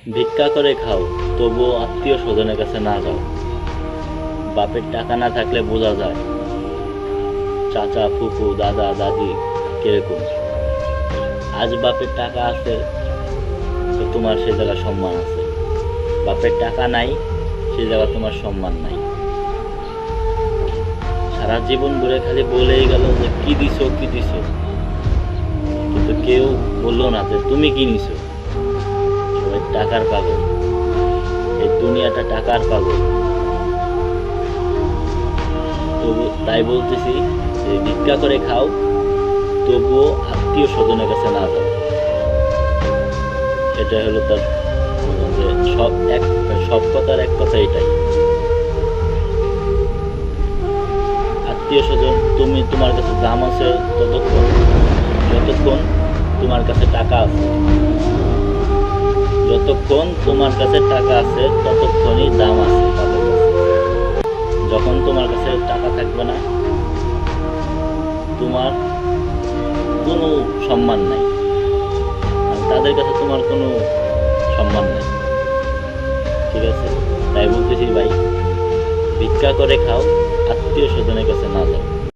ভিক্ষা করে খাও, তবুও আত্মীয় স্বজনের কাছে না যাও। বাপের টাকা না থাকলে বোঝা যায় চাচা, ফুফু, দাদা, দাদি কিরকম। আজ বাপের টাকা আছে তো তোমার সে জায়গায় সম্মান আছে, বাপের টাকা নাই সে জায়গায় তোমার সম্মান নাই। সারা জীবন ধরে খালি বলেই গেল যে কি দিছো কি দিছো, কিন্তু কেউ বললো না যে তুমি কি নিছো। সবাই টাকার পাগল, এই দুনিয়াটা টাকার পাগল। তবু তাই বলতেছি যে ভিক্ষা করে খাও, তবুও আত্মীয় স্বজনের কাছে না যাও। এটা হলো তার যে সব কথার এক কথা এটাই। আত্মীয় স্বজন তোমার কাছে দাম আছে ততক্ষণ যতক্ষণ তোমার কাছে টাকা আছে। যতক্ষণ তোমার কাছে টাকা আছে ততক্ষণই দাম আছে তাদের কাছে। যখন তোমার কাছে টাকা থাকবে না, তোমার কোনো সম্মান নাই, আর তাদের কাছে তোমার কোনো সম্মান নেই। ঠিক আছে, তাই বলতেছি ভাই, ভিক্ষা করে খাও, আত্মীয় স্বজনের কাছে না যাও।